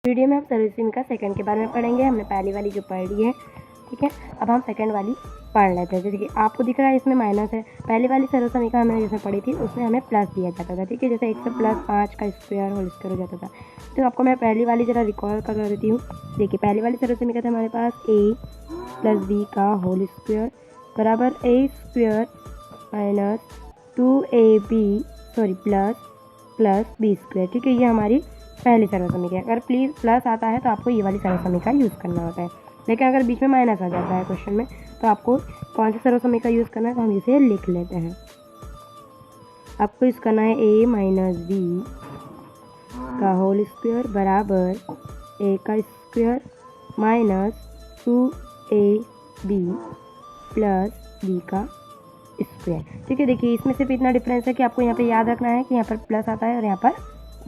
Video में हम सर्वसमीकरण का सेकंड के बारे में पढ़ेंगे। हमने पहली वाली जो पढ़ ली है, ठीक है। अब हम सेकंड वाली पढ़ लेते हैं। जैसे कि आपको दिख रहा है इसमें माइनस है। पहली वाली सर्वसमीकरण हमने जिसमें पढ़ी थी उसमें हमें प्लस दिया जाता था, ठीक है। जैसे 1 प्लस 5 का स्क्वायर होल स्क्वायर हो जाता था। तो आपको मैं पहली वाली ज़रा रिकॉल करवा देती हूँ। देखिए पहली वाली सर्वसमीकरण था हमारे पास a प्लस b का होल स्क्वायर बराबर a square minus 2ab plus b square, ठीक है। ये हमारी पहली सर्वसमीकरण। अगर प्लीज़ प्लस आता है तो आपको ये वाली सर्वसमीकरण यूज़ करना होता है, लेकिन अगर बीच में माइनस आ जाता है क्वेश्चन में तो आपको कौन सी सर्वसमीकरण यूज़ करना है, तो हम इसे लिख लेते हैं। आपको यूज़ करना है a माइनस b का होल स्क्वायर बराबर a का square minus 2ab plus b का स्क्वायर, ठीक है। देखिए इसमें सिर्फ इतना डिफरेंस है कि आपको यहाँ पे याद रखना है कि यहाँ पर प्लस आता है और यहाँ पर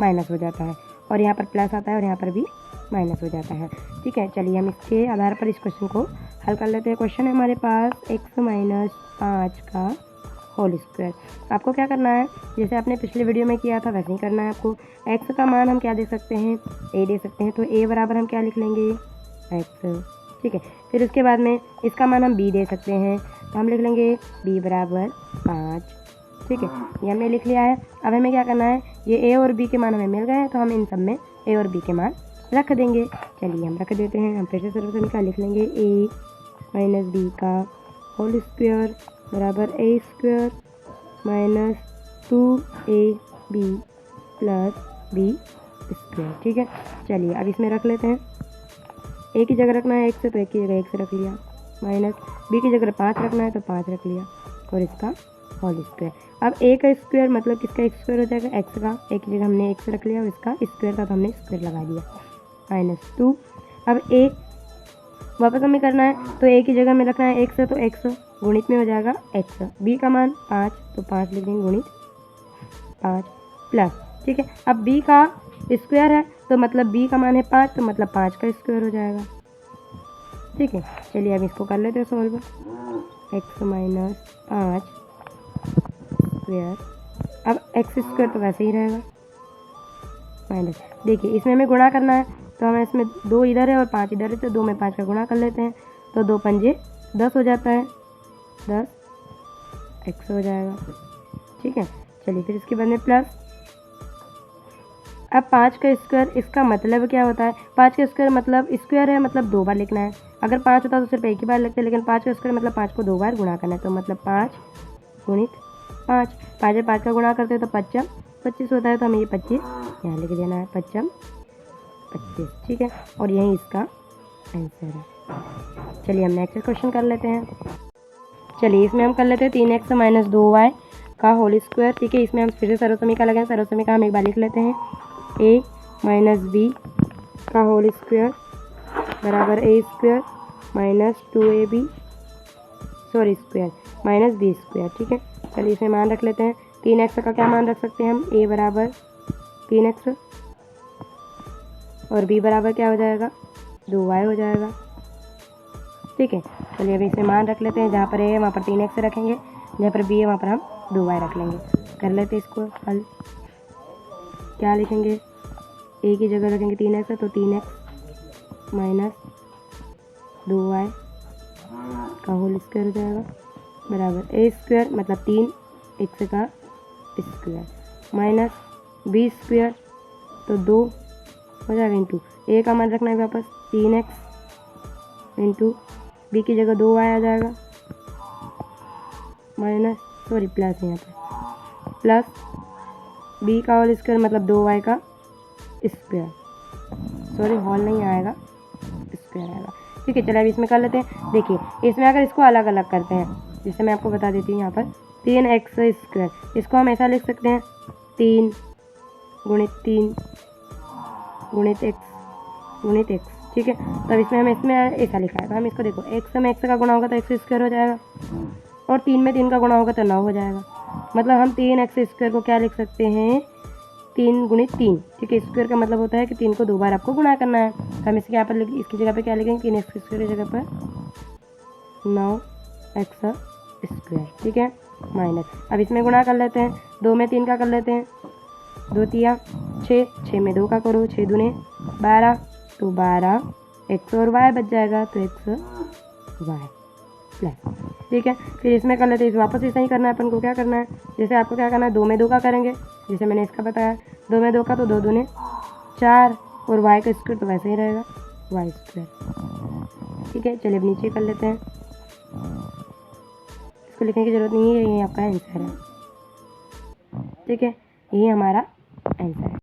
माइनस हो जाता है, और यहाँ पर प्लस आता है और यहाँ पर भी माइनस हो जाता है, ठीक है। चलिए हम इसके आधार पर इस क्वेश्चन को हल कर लेते हैं। क्वेश्चन है हमारे पास x माइनस 5 का होल स्क्वायर। आपको क्या करना है, जैसे आपने पिछले वीडियो में किया था वैसे ही करना है आपको। x का मान हम क्या दे सकते हैं, a दे सकते हैं, तो a बराबर हम क्या लिख लेंगे, x, ठीक है। फिर उसके बाद में इसका मान हम b दे सकते हैं, तो हम लिख लेंगे b बराबर 5, ठीक है। ये हमने लिख लिया है। अब हमें क्या करना है, ये a और b के मान हमें मिल गए हैं, तो हम इन सब में a और b के मान रख देंगे। चलिए हम रख देते हैं। हम फिर से सर्वसमीकरण लिख लेंगे a माइनस b का होल स्क्वायर बराबर a square minus 2ab plus b square, ठीक है। चलिए अब इसमें रख लेते हैं। a की जगह रखना है x, तो एक की जगह x रख लिया, माइनस b की जगह 5 रखना है तो 5 रख लिया, और इसका होल स्क्वायर। अब a का स्क्वायर मतलब किसका स्क्वायर हो जाएगा, x का। a की जगह हमने x रख लिया और इसका स्क्वायर था तो हमने स्क्वायर लगा दिया, माइनस 2। अब a वापस हमें करना है, तो a की जगह में रखना है x, तो x गुणित में हो जाएगा x। b का मान 5, तो 5 लिख देंगे गुणित 5 प्लस, ठीक है। अब b का स्क्वायर है तो मतलब b का मान है 5, तो मतलब 5 का स्क्वायर हो जाएगा, ठीक है। चलिए अब इसको कर लेते हैं सॉल्व। x माइनस 5 स्क्वायर, अब x स्क्वायर तो वैसे ही रहेगा माइनस, देखिए इसमें हमें गुणा करना है, तो हमें इसमें 2 इधर है और 5 इधर है, तो 2 में 5 का गुणा कर लेते हैं, तो 2 पंजे 10 हो जाता है, 10 x हो जाएगा, ठीक है। चलिए फिर इसके बाद में प्लस। अब 5 का स्क्वायर, इसका मतलब क्या होता है, 5 का स्क्वायर मतलब स्क्वायर है, मतलब 2 बार लिखना है। अगर 5 होता तो सिर्फ एक ही बार लिखते, लेकिन 5 का स्क्वायर मतलब 5 को 2 बार गुणा करना है, तो मतलब 5 गुणित 5, 5 से 5 का गुणा करते हैं तो 25 होता है, तो हमें ये 25 यहाँ लिख देना है, 25, ठीक है। और यही इसका आंसर है। चलिए हम नेक्स्ट क्वेश्चन कर लेते हैं। चलिए इसमें हम कर लेते हैं 3x माइनस 2y का होल स्क्वायर, ठीक है। इसमें हम फिर से सर्वसमीकरण लगाएं। सर्वसमीकरण हम एक बार लिख लेते हैं, a माइनस b का होल स्क्वायर बराबर a square minus 2ab square minus b square, ठीक है। चलिए इसमें मान रख लेते हैं। 3x का क्या मान रख सकते हैं हम, a बराबर 3x और b बराबर क्या हो जाएगा, 2y हो जाएगा, ठीक है। चलिए अभी इसमें मान रख लेते हैं। जहाँ पर a है वहाँ पर 3x रखेंगे, जहाँ पर b है वहाँ पर हम 2y रख लेंगे। कर लेते हैं इसको हल। क्या लिखेंगे, a की जगह रखेंगे 3x, तो 3x माइनस 2y का होल स्क्वायर हो जाएगा बराबर a स्क्वायर मतलब 3x का स्क्वायर माइनस b स्क्वायर, तो 2 हो जाएगा इंटू a का मान रखना है वापस 3x इंटू b की जगह 2y आ जाएगा माइनस प्लस, यहाँ पर प्लस b का होल स्क्वायर मतलब 2y का स्क्वायर, होल नहीं आएगा, स्क्वायर आएगा, ठीक है। चलिए अब इसमें कर लेते हैं। देखिए इसमें अगर इसको अलग अलग करते हैं, जैसे मैं आपको बता देती हूँ, यहाँ पर 3x स्क्वायर, इसको हम ऐसा लिख सकते हैं 3 गुणित x, ठीक है। तब इसमें हम इसमें ऐसा लिखा है, तो हम इसको देखो x में x का गुणा होगा तो x स्क्वायर हो जाएगा, और 3 में 3 का गुणा होगा तो 9 हो जाएगा। मतलब हम 3x स्क्वायर को क्या लिख सकते हैं, 3 गुणित 3, ठीक है। स्क्वायर का मतलब होता है कि 3 को 2 बार आपको गुणा करना है, तो हम इसके यहाँ पर इसकी जगह पे क्या लिखेंगे, 3x स्क्वायर की जगह पर 9x स्क्वायर, ठीक है, माइनस। अब इसमें गुणा कर लेते हैं, 2 में 3 का कर लेते हैं, 2 तिया 6, 6 में 2 का करो, 6 दूने 12, तो 12 एक्स और वाई बच जाएगा, तो एक्स वाई प्लस। ठीक है, फिर इसमें कर लेते हैं, वापस ऐसा ही करना है अपन को। क्या करना है, जैसे आपको क्या करना है, 2 में 2 का करेंगे, जैसे मैंने इसका बताया 2 में 2 का, तो 2 दूने 4 और वाई का स्क्वायर तो वैसे ही रहेगा वाई स्क्वायर। ठीक है, चलिए अब नीचे कर लेते हैं, इसको लिखने की ज़रूरत नहीं है, ये आपका आंसर है। ठीक है, ये हमारा आंसर है।